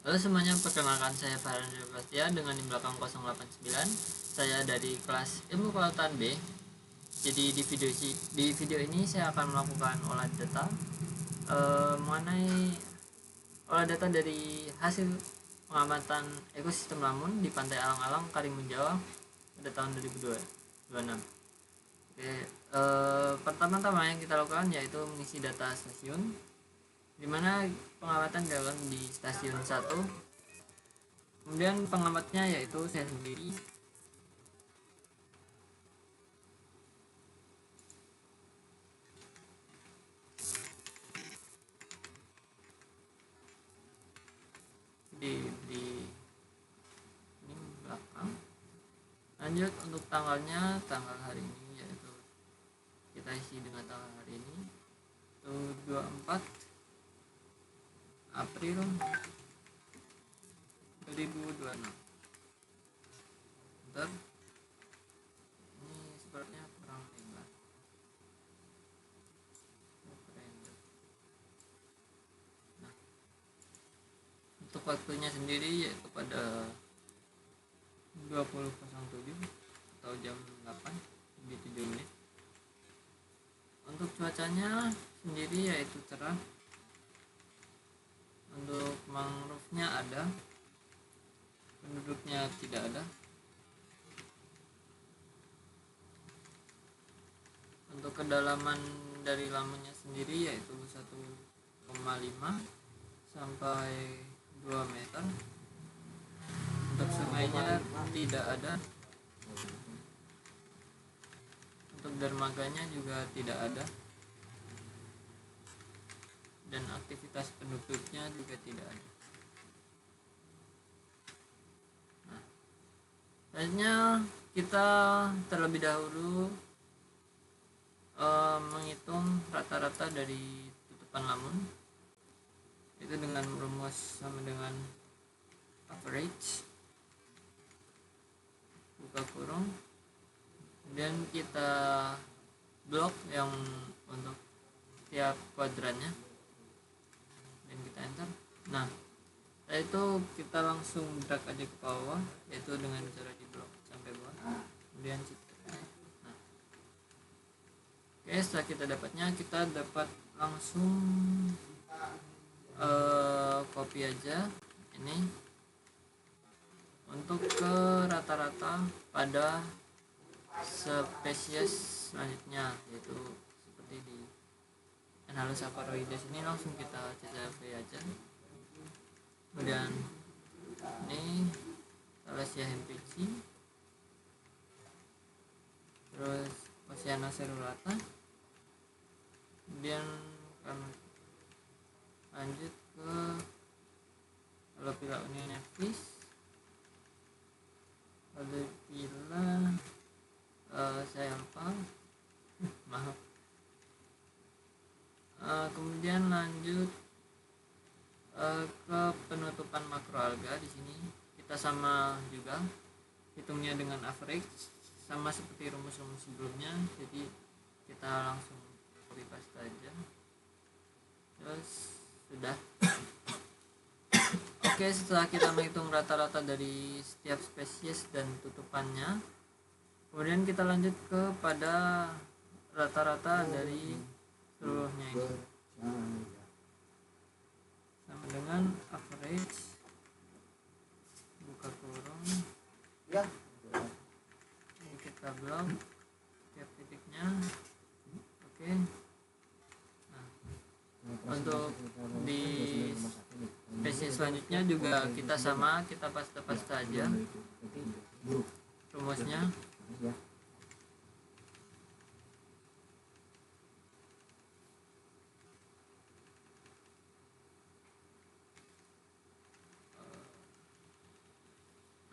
Halo semuanya, perkenalkan saya Farhan Sebastian dengan di belakang 089. Saya dari kelas Ilmu Kelautan B. Jadi di video ini saya akan melakukan olah data mengenai olah data dari hasil pengamatan ekosistem lamun di Pantai Alang-Alang, Karimun Jawa pada tahun 2026. Oke, pertama-tama yang kita lakukan yaitu mengisi data stasiun, di mana pengamatan dilakukan di stasiun 1. Kemudian pengamatnya yaitu saya sendiri. di ini belakang. Lanjut untuk tanggalnya, tanggal hari ini yaitu kita isi dengan tanggal hari ini itu 24 April 2026. Bentar, ini sepertinya kurang lebar. Nah, untuk waktunya sendiri yaitu pada 20.07 atau jam 8 lebih 7 menit. Untuk cuacanya sendiri yaitu cerah. Untuk mangrove-nya ada, penduduknya tidak ada. Untuk kedalaman dari lamunnya sendiri yaitu 1,5 sampai 2 meter. Untuk sungainya tidak ada. Untuk dermaganya juga tidak ada. Dan aktivitas penduduknya juga tidak ada. Nah, selanjutnya kita terlebih dahulu menghitung rata-rata dari tutupan lamun, itu dengan rumus sama dengan average buka kurung, kemudian kita blok yang untuk tiap kuadrannya dan kita enter. Nah, setelah itu kita langsung drag aja ke bawah, yaitu dengan cara di blok sampai bawah, kemudian nah, oke, setelah kita dapatnya, kita dapat langsung copy aja ini untuk ke rata-rata pada spesies selanjutnya, yaitu seperti di Analus Aparoides ini langsung kita CCV aja. Kemudian ini Thalasia hemphici, terus Oceana cerulata, kemudian lanjut ke Halophila unionepis, Halophila saya lupa, maaf. Kemudian lanjut ke penutupan makroalga. Di sini kita sama juga hitungnya dengan average, sama seperti rumus-rumus sebelumnya, jadi kita langsung copy paste aja, terus sudah. Oke, setelah kita menghitung rata-rata dari setiap spesies dan tutupannya, kemudian kita lanjut kepada rata-rata dari seluruhnya ini sama dengan average buka kurung ya. Ini kita blok tiap titiknya. Oke. Nah, untuk di spesies selanjutnya juga kita sama, kita paste aja rumusnya.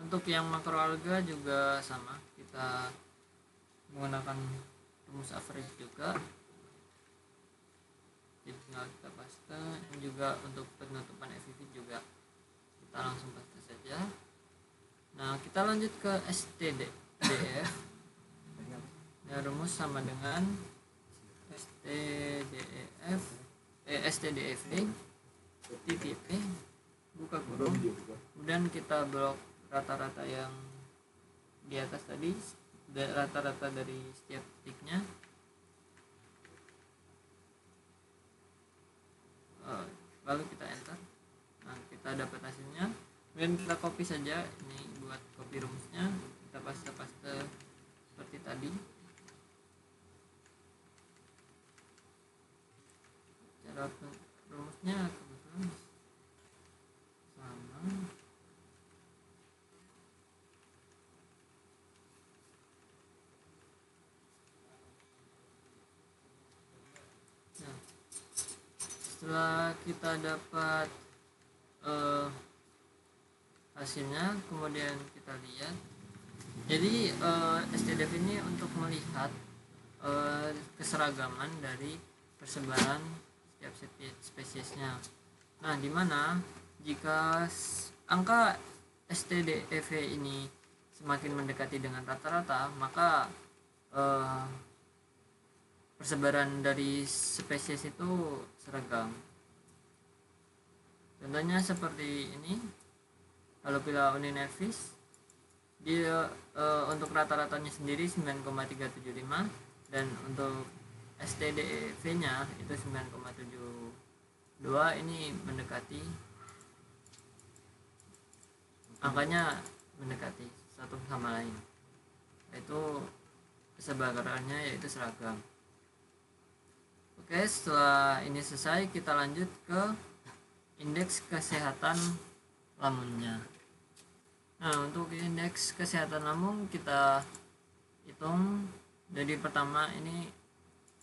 Untuk yang makroalga juga sama, kita menggunakan rumus average juga, jadi tinggal kita paste. Dan juga untuk penutupan FVV juga kita langsung paste saja. Nah, kita lanjut ke STDF. Ya, rumus sama dengan STDF titik buka kurung kurung, kemudian kita blok rata-rata yang di atas tadi, rata-rata dari setiap titiknya. Lalu kita enter. Nah, kita dapat hasilnya. Kemudian kita copy saja, ini buat copy rumusnya, kita paste seperti tadi. Cara rumusnya kebetulan sama. Nah, setelah kita dapat hasilnya, kemudian kita lihat. Jadi STDF ini untuk melihat keseragaman dari persebaran setiap spesiesnya. Nah, dimana jika angka STDF ini semakin mendekati dengan rata-rata, maka persebaran dari spesies itu seragam. Contohnya seperti ini, Halophila uninervis, dia untuk rata-ratanya sendiri 9,375 dan untuk STDV nya itu 9,72. Ini mendekati, angkanya mendekati satu sama lain, yaitu kesebarannya yaitu seragam. Oke, setelah ini selesai, kita lanjut ke indeks kesehatan lamunnya. Nah, untuk indeks kesehatan lamun kita hitung dari pertama ini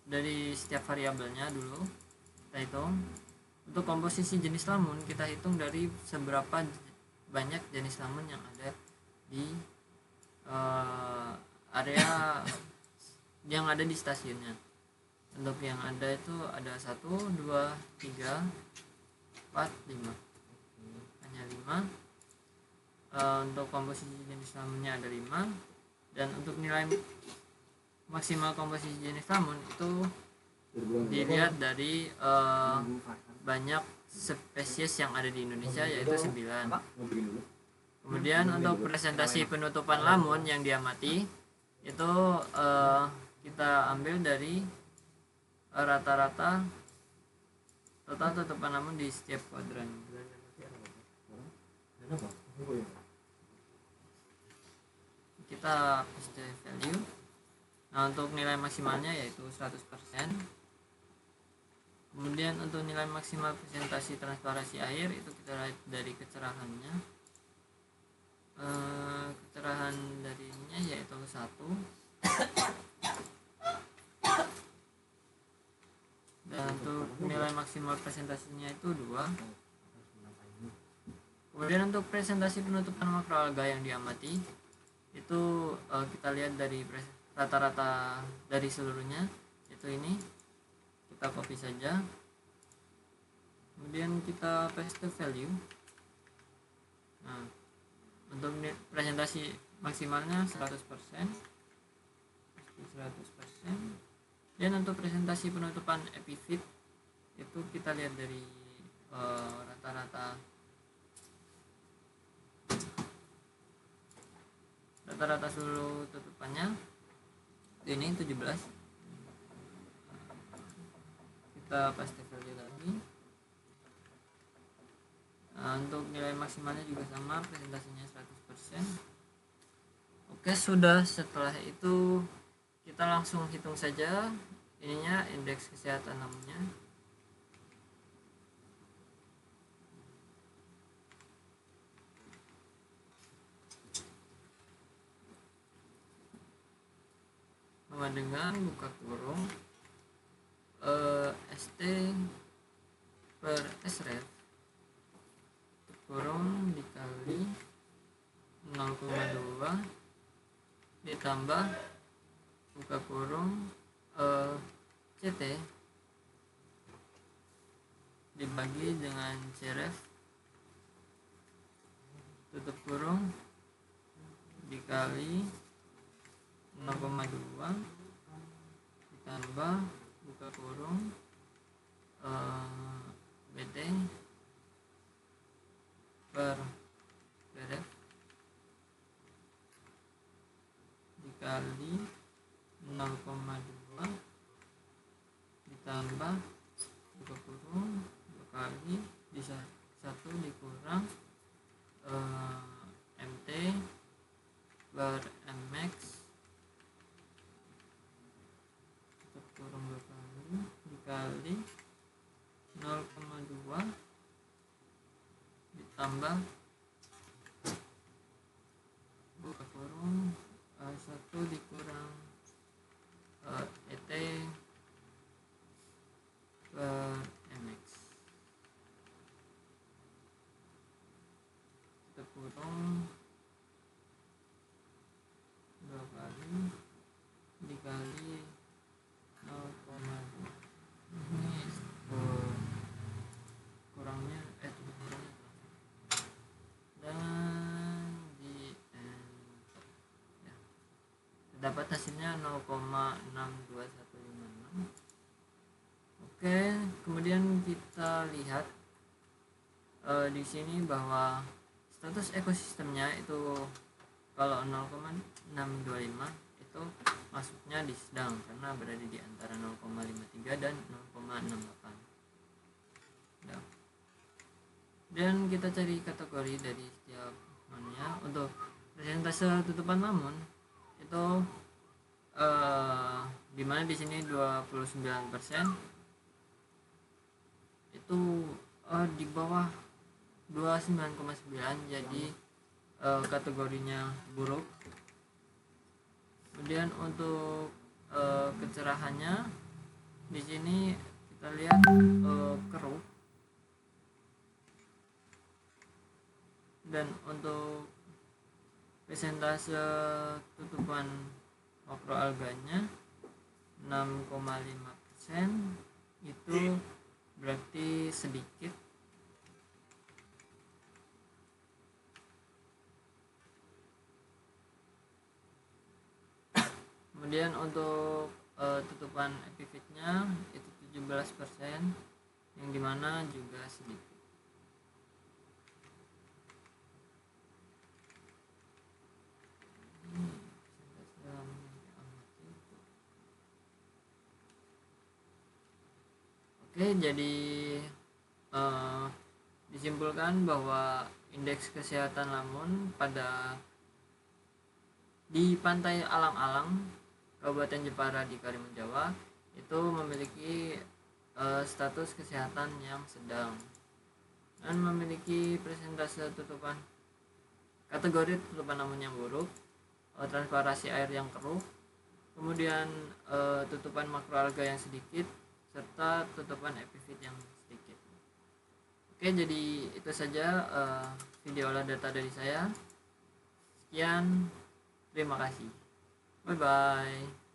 dari setiap variabelnya dulu kita hitung. Untuk komposisi jenis lamun kita hitung dari seberapa banyak jenis lamun yang ada di area yang ada di stasiunnya. Untuk yang ada itu ada 1, 2, 3, 4, 5, hanya 5. Untuk komposisi jenis lamunnya ada 5, dan untuk nilai maksimal komposisi jenis lamun itu dilihat dari banyak spesies yang ada di Indonesia, yaitu 9. Kemudian untuk presentasi penutupan lamun yang diamati itu kita ambil dari rata-rata total tutupan lamun di setiap kuadran. Kita paste value. Nah, untuk nilai maksimalnya yaitu 100%. Kemudian untuk nilai maksimal presentasi transparansi air itu kita lihat dari kecerahannya. Kecerahan darinya yaitu 1. Dan untuk nilai maksimal presentasinya itu 2. Kemudian untuk presentasi penutupan makroalga yang diamati itu kita lihat dari rata-rata dari seluruhnya, itu ini kita copy saja, kemudian kita paste value. Nah, untuk presentasi maksimalnya 100%, dan untuk presentasi penutupan epifit itu kita lihat dari rata-rata seluruh tutupannya ini 17. Kita paste value lagi. Nah, untuk nilai maksimalnya juga sama, presentasinya 100%. Oke, sudah. Setelah itu kita langsung hitung saja ininya, indeks kesehatan namanya. Sama dengan buka kurung ST per SREF kurung dikali 0,2 ditambah buka kurung CT dibagi dengan CREF tutup kurung dikali 0,2 ditambah buka kurung BT per BRF dikali 0,2 ditambah buka kurung kali bisa 1 dikurang MT per MX tutup kurung 2 kali dikali 0,2 ditambah buka kurung 1 dikurang ET per MX tutup kurung 2 kali dikali 0,2 ini kurangnya tutup kurangnya dan di enter ya. Dapat hasilnya 0,62156. Oke, kemudian kita lihat di sini bahwa status ekosistemnya itu kalau 0,625 itu masuknya di sedang karena berada di antara 0,53 dan 0,68. Nah, dan kita cari kategori dari setiap nonnya. Untuk persentase tutupan lamun itu dimana di sini 29% itu di bawah 29,9, jadi kategorinya buruk. Kemudian untuk kecerahannya di sini kita lihat keruh, dan untuk persentase tutupan makroalganya 6,5% itu berarti sedikit. Kemudian untuk tutupan epifitnya itu 17%, yang dimana juga sedikit. Oke, jadi disimpulkan bahwa indeks kesehatan lamun di pantai Alang-Alang, Kabupaten Jepara di Karimun Jawa itu memiliki status kesehatan yang sedang dan memiliki persentase tutupan kategori tutupan lamun yang buruk, transparasi air yang keruh, kemudian tutupan makroalga yang sedikit, serta tutupan epifit yang sedikit. Oke, jadi itu saja video olah data dari saya. Sekian, terima kasih, bye bye.